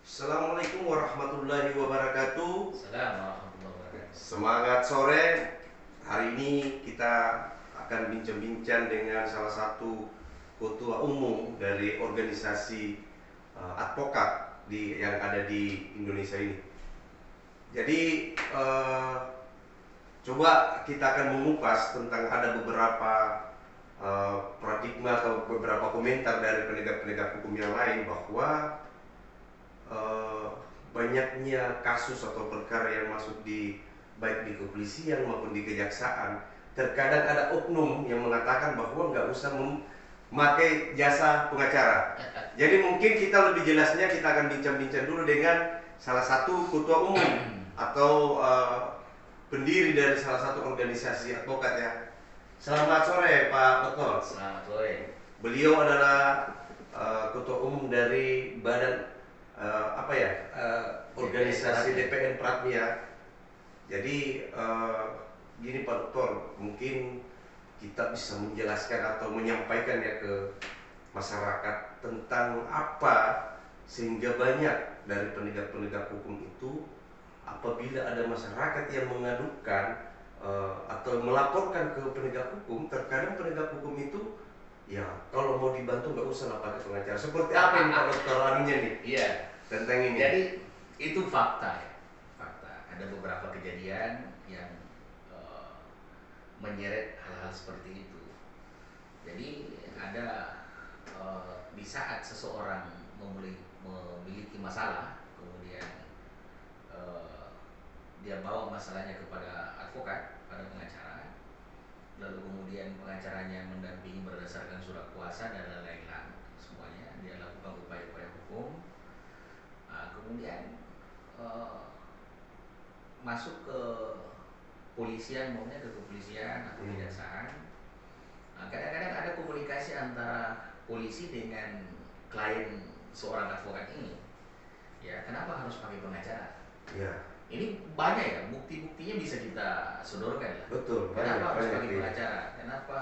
Assalamualaikum warahmatullahi wabarakatuh. Assalamualaikum warahmatullahi wabarakatuh. Semangat sore. Hari ini kita akan bincang-bincang dengan salah satu ketua umum dari organisasi advokat yang ada di Indonesia ini. Jadi coba kita akan mengupas tentang ada beberapa paradigma atau beberapa komentar dari penegak-penegak hukum yang lain bahwa banyaknya kasus atau perkara yang masuk di baik di kepolisian maupun di kejaksaan, terkadang ada oknum yang mengatakan bahwa nggak usah memakai jasa pengacara. Jadi mungkin kita lebih jelasnya kita akan bincang-bincang dulu dengan salah satu ketua umum atau pendiri dari salah satu organisasi advokat ya. Selamat sore Pak Betul. Selamat sore. Beliau adalah ketua umum dari badan organisasi DPN Pratmia. Jadi gini Pak Dokter, mungkin kita bisa menjelaskan atau menyampaikan ya ke masyarakat tentang apa sehingga banyak dari penegak-penegak hukum itu apabila ada masyarakat yang mengadukan atau melaporkan ke penegak hukum, terkadang penegak hukum itu ya kalau mau dibantu nggak usah lah pakai pengacara. Seperti apa ini Pak Dokter anunya nih? Iya. Tentang ini. Jadi itu fakta ya. Fakta. Ada beberapa kejadian yang menyeret hal-hal seperti itu. Jadi ada di saat seseorang memiliki masalah, kemudian dia bawa masalahnya kepada advokat, pada pengacara, lalu kemudian pengacaranya mendampingi berdasarkan surat kuasa dan lain-lain, semuanya dia lakukan upaya-upaya hukum. Kemudian masuk ke polisian, maunya ke kepolisian atau kejaksaan. Kadang-kadang ada komunikasi antara polisi dengan klien seorang advokat ini. Ya, kenapa harus pakai pengacara? Ya. Ini banyak ya, bukti-buktinya bisa kita sodorkan ya. Betul. Kenapa harus pakai pengacara? Kenapa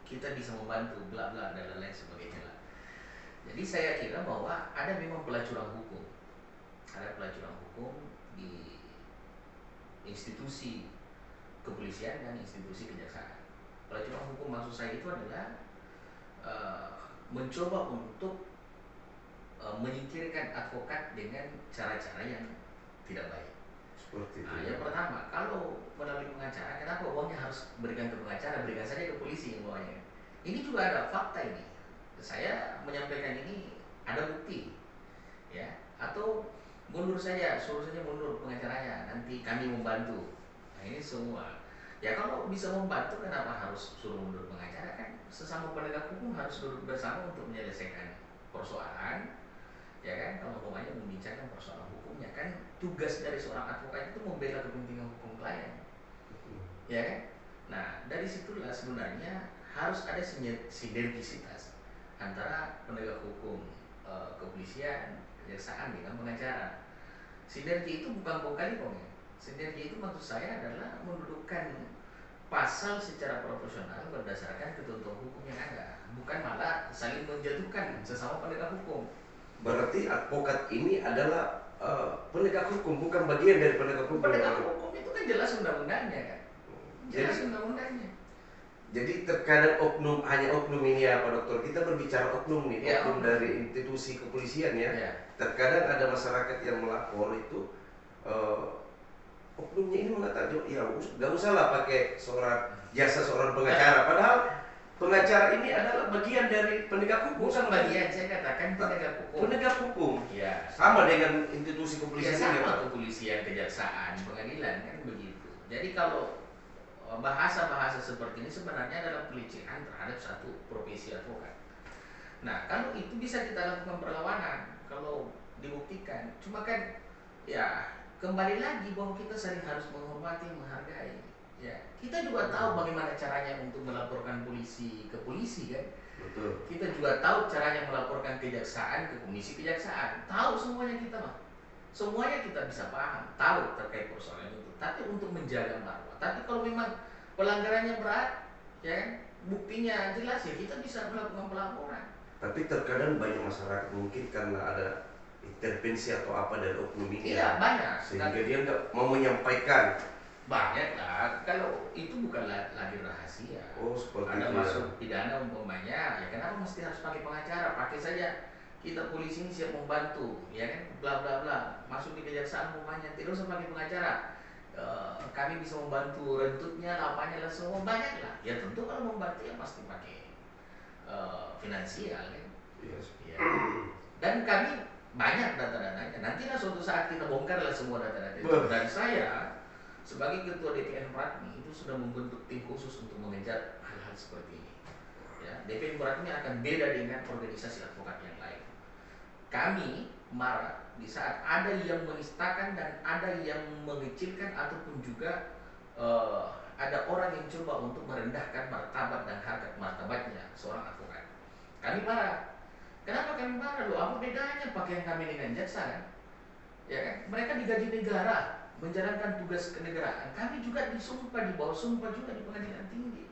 kita bisa membantu, bla bla dan lain-lain sebagainya lah. Jadi saya kira bahwa ada memang pelacuran hukum. Ada pelacuran hukum di institusi kepolisian dan institusi kejaksaan. Pelacuran hukum maksud saya itu adalah mencoba untuk menyingkirkan advokat dengan cara-cara yang tidak baik. Seperti itu. Yang pertama, kalau melalui pengacara, kenapa uangnya harus berikan ke pengacara, berikan saja ke polisi uangnya. Ini juga ada fakta ini. Saya menyampaikan ini ada bukti, ya. Atau mundur saja, suruh saja mundur pengacaranya, nanti kami membantu. Nah ini semua. Ya kalau bisa membantu, kenapa harus suruh mundur pengacara? Kan sesama penegak hukum harus duduk bersama untuk menyelesaikan persoalan. Ya kan, kalau umpamanya membicarakan persoalan hukumnya, kan tugas dari seorang advokat itu membela kepentingan hukum klien. Ya kan? Nah, dari situlah sebenarnya harus ada sinergisitas antara penegak hukum, kepolisian, kejaksaan dengan pengacara. Sinergi itu bukan kong kali kong ya. Sinergi itu maksud saya adalah mendudukkan pasal secara proporsional berdasarkan ketentuan hukum yang ada, bukan malah saling menjatuhkan sesama penegak hukum. Berarti advokat ini adalah penegak hukum, bukan bagian dari penegak hukum. Penegak hukum itu kan jelas undang-undangnya kan. Jelas undang-undangnya. Jadi terkadang hanya oknum ini ya Pak Dokter. Kita berbicara oknum nih, ya, oknum dari institusi kepolisian ya. Terkadang ada masyarakat yang melapor itu oknumnya ini mengatakan ya nggak usah lah pakai jasa seorang pengacara. Padahal pengacara ini adalah bagian dari penegak hukum. Bukan bagian, saya katakan penegak hukum. Penegak hukum. Ya. Sama dengan institusi kepolisian. Ya, sama kepolisian, kejaksaan, pengadilan kan begitu. Jadi kalau bahasa-bahasa seperti ini sebenarnya adalah pelecehan terhadap satu profesi advokat. Nah, kalau itu bisa kita lakukan perlawanan kalau dibuktikan. Cuma kan ya kembali lagi bahwa kita saling harus menghormati, menghargai. Ya, kita juga tahu bagaimana caranya untuk melaporkan polisi ke polisi kan. Betul. Kita juga tahu caranya melaporkan kejaksaan ke komisi kejaksaan. Tahu semuanya kita mah. Semuanya kita bisa paham, tahu terkait persoalan itu. Tapi untuk menjaga marwah. Tapi kalau memang pelanggarannya berat, ya kan, buktinya jelas ya kita bisa melakukan pelaporan. Tapi terkadang banyak masyarakat mungkin karena ada intervensi atau apa dari oknum ini Iya, banyak. sehingga dia nggak mau menyampaikan. Banyak lah, kalau itu bukan lagi rahasia. Oh, seperti Ada itu masuk pidana umpamanya, ya kenapa mesti harus pakai pengacara? Pakai saja, kita polisi ini siap membantu, ya kan, bla bla bla. Masuk di kejaksaan umpamanya, tidak usah pakai pengacara. Kami bisa membantu rentutnya, lapanya lah, semua banyak lah. Ya tentu kalau membantu ya pasti pakai finansial kan. Yes. Ya. Dan kami banyak data-datanya. Nantilah suatu saat kita bongkarlah semua data-data itu. Dan saya sebagai ketua DPN Pratmi itu sudah membentuk tim khusus untuk mengejar hal-hal seperti ini. Ya, DPN Pratmi akan beda dengan organisasi advokat yang lain. Kami marah di saat ada yang menistakan dan ada yang mengecilkan ataupun juga ada orang yang coba untuk merendahkan martabat dan harkat martabatnya seorang advokat. Kami marah. Kenapa kami marah? Loh, apa bedanya pakaian kami dengan jaksa kan? Ya kan? Mereka digaji negara menjalankan tugas kenegaraan. Kami juga disumpah, di bawah sumpah juga di pengadilan tinggi.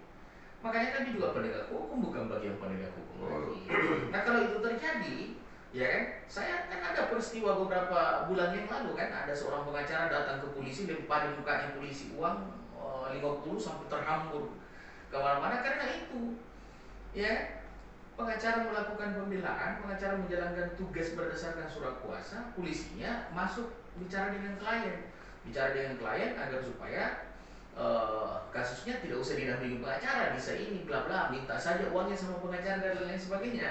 Makanya kami juga penegak hukum, bukan bagian penegak hukum lagi. Nah kalau itu terjadi, ya kan? Saya kan ada peristiwa beberapa bulan yang lalu kan, ada seorang pengacara datang ke polisi, lempar di mukanya polisi uang 50 sampai terhambur kemana-mana karena itu. Ya, pengacara melakukan pembelaan, pengacara menjalankan tugas berdasarkan surat kuasa, polisinya masuk bicara dengan klien agar supaya kasusnya tidak usah didampingi pengacara, bisa ini bla bla, minta saja uangnya sama pengacara dan lain sebagainya.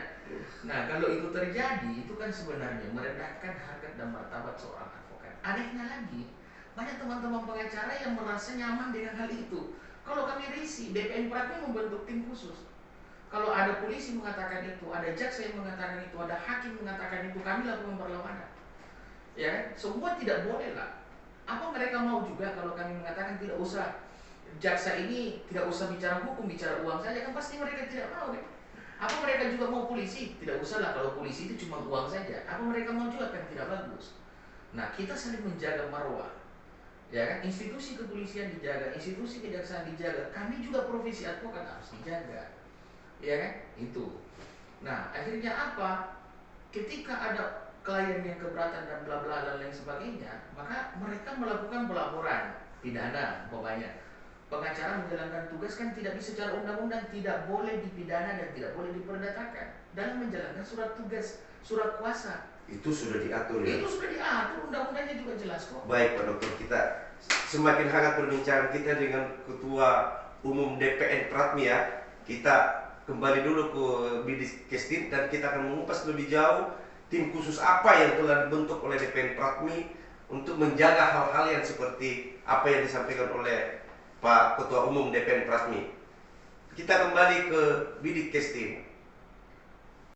Nah kalau itu terjadi, itu kan sebenarnya merendahkan harkat dan martabat seorang advokat. Anehnya lagi, banyak teman-teman pengacara yang merasa nyaman dengan hal itu. Kalau kami risih, DPN Pratmi membentuk tim khusus. Kalau ada polisi mengatakan itu, ada jaksa yang mengatakan itu, ada hakim mengatakan itu, kami lakukan perlawanan. Ya, semua tidak boleh lah. Apa mereka mau juga kalau kami mengatakan tidak usah, jaksa ini tidak usah bicara hukum, bicara uang saja, kan pasti mereka tidak mau kan? Apa mereka juga mau polisi? Tidak usah lah, kalau polisi itu cuma uang saja. Apa mereka mau juga, kan tidak bagus. Nah, kita saling menjaga marwah. Ya kan, institusi kepolisian dijaga, institusi kejaksaan dijaga, kami juga profesi advokat harus dijaga. Ya kan, itu. Nah, akhirnya apa? Ketika ada klien yang keberatan dan bla bla dan lain sebagainya, maka mereka melakukan pelaporan pidana umpamanya. Pengacara menjalankan tugas kan tidak bisa secara undang-undang, tidak boleh dipidana dan tidak boleh diperdatakan dalam menjalankan surat tugas, surat kuasa. Itu sudah diatur ya? Itu sudah diatur, undang-undangnya juga jelas kok. Baik Pak Dokter, kita semakin hangat perbincangan kita dengan Ketua Umum DPN Pratmi ya. Kita kembali dulu ke Bidik Kestin dan kita akan mengupas lebih jauh tim khusus apa yang telah dibentuk oleh DPN Pratmi untuk menjaga hal-hal yang seperti apa yang disampaikan oleh Pak Ketua Umum DPN Pratmi. Kita kembali ke Bidik Kestin.